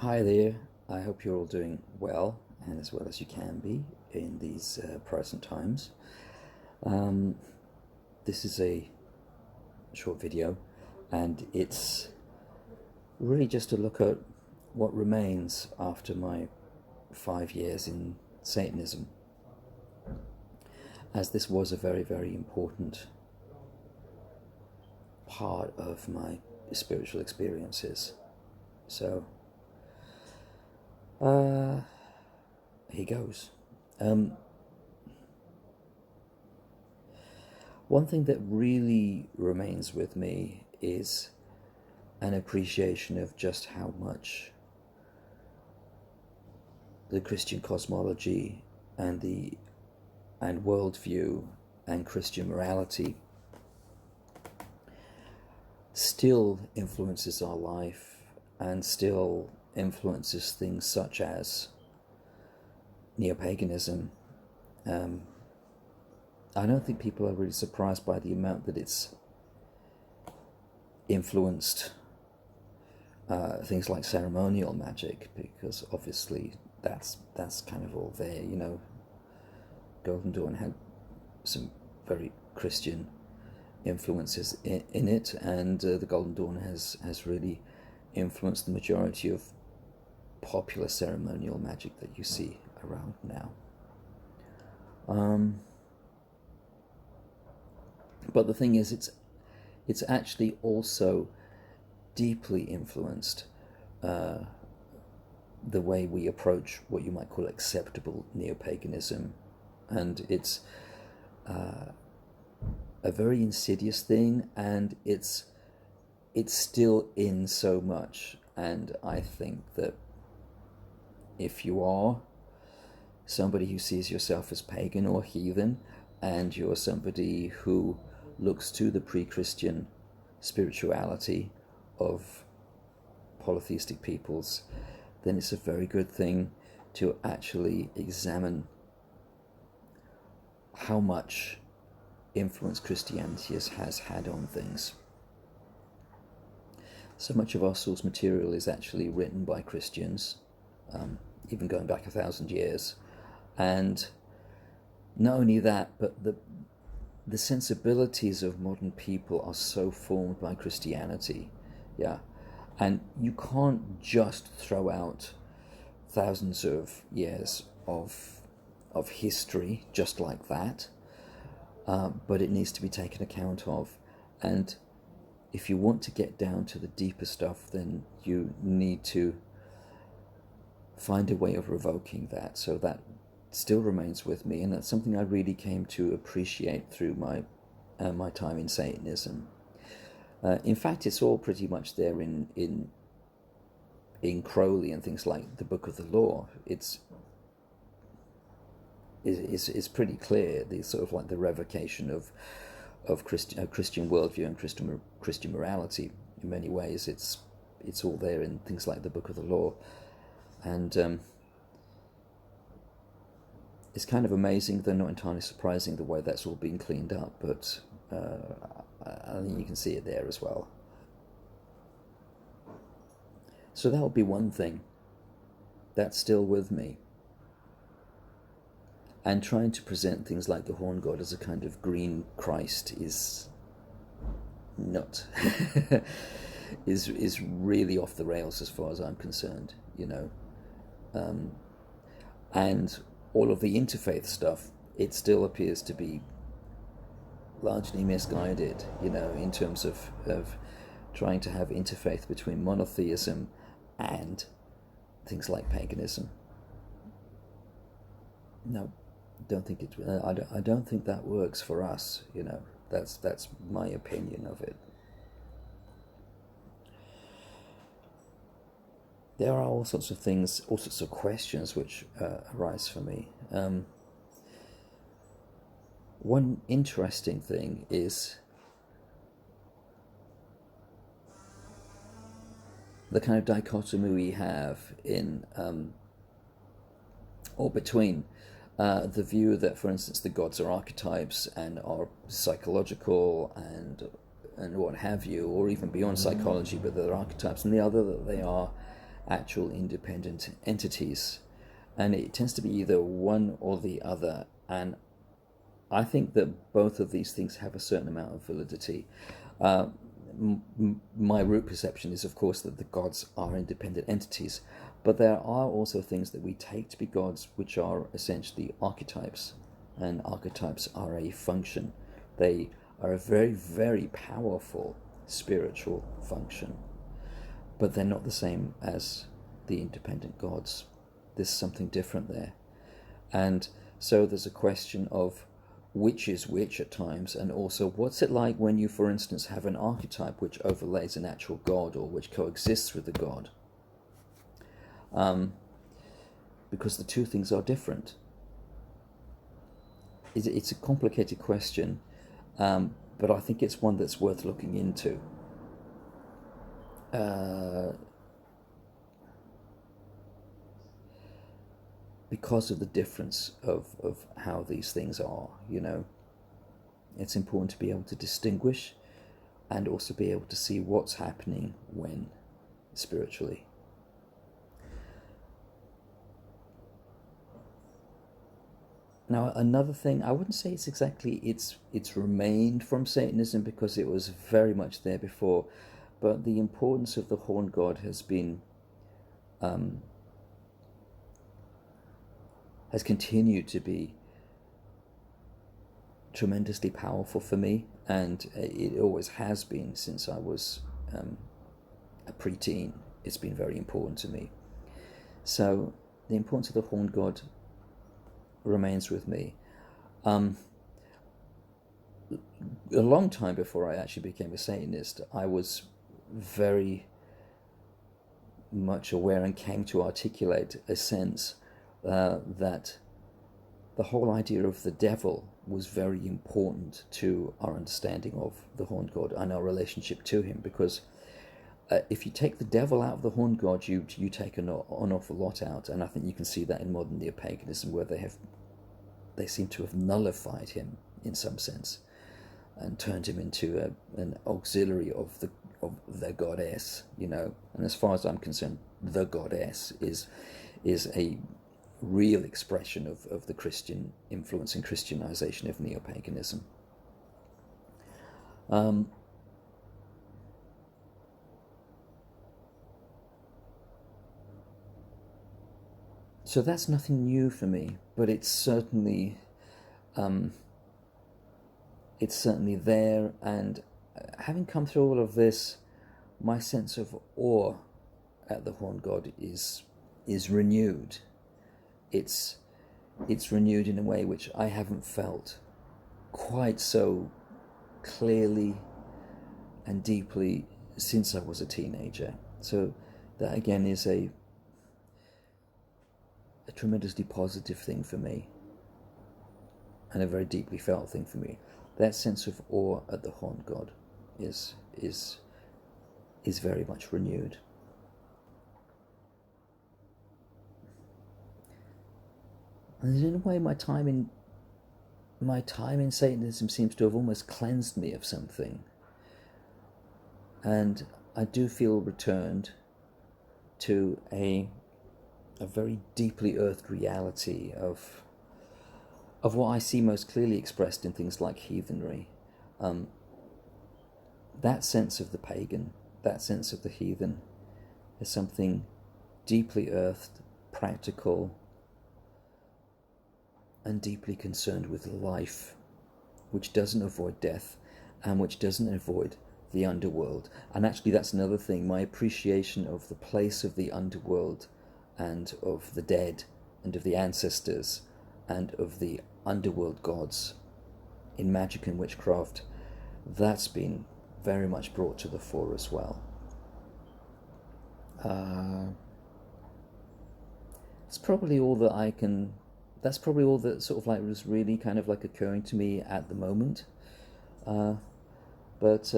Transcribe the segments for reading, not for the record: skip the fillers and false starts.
Hi there, I hope you're all doing well and as well as you can be in these present times. Um, this is a short video and it's really just to look at what remains after my 5 years in Satanism, as this was a very, very important part of my spiritual experiences. So, here goes. One thing that really remains with me is an appreciation of just how much the Christian cosmology and worldview and Christian morality still influences our life and still influences things such as neo-paganism. I don't think people are really surprised by the amount that it's influenced things like ceremonial magic, because obviously that's kind of all there. You know, Golden Dawn had some very Christian influences in it, and the Golden Dawn has really influenced the majority of popular ceremonial magic that you see around now. But the thing is, it's actually also deeply influenced the way we approach what you might call acceptable neo-paganism, and it's a very insidious thing, and it's still in so much. And I think that if you are somebody who sees yourself as pagan or heathen, and you're somebody who looks to the pre-Christian spirituality of polytheistic peoples, then it's a very good thing to actually examine how much influence Christianity has had on things. So much of our source material is actually written by Christians, even going back 1,000 years. And not only that, but the sensibilities of modern people are so formed by Christianity. Yeah. And you can't just throw out thousands of years of history just like that, but it needs to be taken account of. And if you want to get down to the deeper stuff, then you need to find a way of revoking that. So that still remains with me, and that's something I really came to appreciate through my time in Satanism. In fact, it's all pretty much there in Crowley and things like the Book of the Law. It's pretty clear, the sort of like the revocation of Christian worldview and Christian morality. In many ways, it's all there in things like the Book of the Law, and it's kind of amazing, though not entirely surprising, the way that's all been cleaned up. But I think you can see it there as well. So that would be one thing that's still with me. And trying to present things like the Horn God as a kind of green Christ is not is really off the rails as far as I'm concerned, you know. And all of the interfaith stuff, it still appears to be largely misguided, you know, in terms of trying to have interfaith between monotheism and things like paganism. No, don't think it. I don't think that works for us. You know, that's my opinion of it. There are all sorts of things, all sorts of questions which arise for me. One interesting thing is the kind of dichotomy we have in or between the view that, for instance, the gods are archetypes and are psychological and what have you, or even beyond psychology, but they're archetypes, and the other that they are actual independent entities, and it tends to be either one or the other. And I think that both of these things have a certain amount of validity. My root perception is, of course, that the gods are independent entities, but there are also things that we take to be gods which are essentially archetypes, and archetypes are a function. They are a very, very powerful spiritual function, but they're not the same as the independent gods. There's something different there. And so there's a question of which is which at times, and also what's it like when you, for instance, have an archetype which overlays an actual god or which coexists with the god, because the two things are different. It's a complicated question, but I think it's one that's worth looking into. Because of the difference of how these things are, it's important to be able to distinguish and also be able to see what's happening when spiritually. Now, another thing, I wouldn't say it's remained from Satanism, because it was very much there before, but the importance of the horn god has continued to be tremendously powerful for me, and it always has been since I was a preteen. It's been very important to me. So the importance of the horn god remains with me. A long time before I actually became a Satanist, I was very much aware and came to articulate a sense that the whole idea of the devil was very important to our understanding of the horned god and our relationship to him, because if you take the devil out of the horned god, you take an awful lot out. And I think you can see that in modern neopaganism, where they seem to have nullified him in some sense and turned him into an auxiliary of their goddess, And as far as I'm concerned, the goddess is a real expression of the Christian influence and Christianization of neopaganism. So that's nothing new for me, but it's certainly there. And having come through all of this, my sense of awe at the horn god is renewed. It's renewed in a way which I haven't felt quite so clearly and deeply since I was a teenager. So that again is a tremendously positive thing for me, and a very deeply felt thing for me. That sense of awe at the horn god is very much renewed. And in a way, my time in Satanism seems to have almost cleansed me of something, and I do feel returned to a very deeply earthed reality of what I see most clearly expressed in things like heathenry. That sense of the pagan, that sense of the heathen, is something deeply earthed, practical, and deeply concerned with life, which doesn't avoid death and which doesn't avoid the underworld. And actually that's another thing, my appreciation of the place of the underworld and of the dead and of the ancestors and of the underworld gods in magic and witchcraft, that's been very much brought to the fore as well. That's probably all that sort of like was really kind of like occurring to me at the moment. But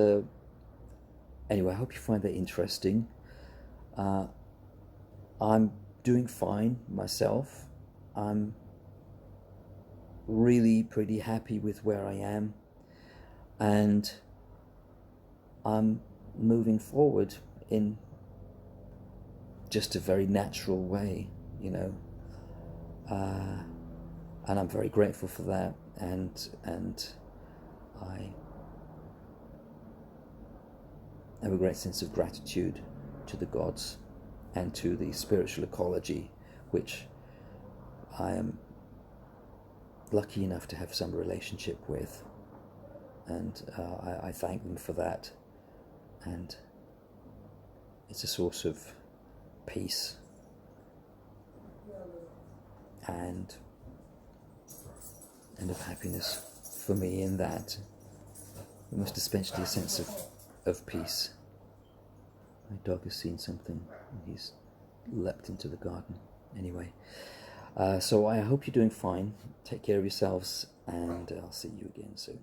anyway, I hope you find that interesting. I'm doing fine myself. I'm really pretty happy with where I am, and I'm moving forward in just a very natural way, you know. And I'm very grateful for that, and I have a great sense of gratitude to the gods and to the spiritual ecology, which I am lucky enough to have some relationship with, and I thank them for that, and it's a source of peace and of happiness for me, in that, most especially a sense of peace. My dog has seen something and he's leapt into the garden. Anyway, so I hope you're doing fine. Take care of yourselves, and I'll see you again soon.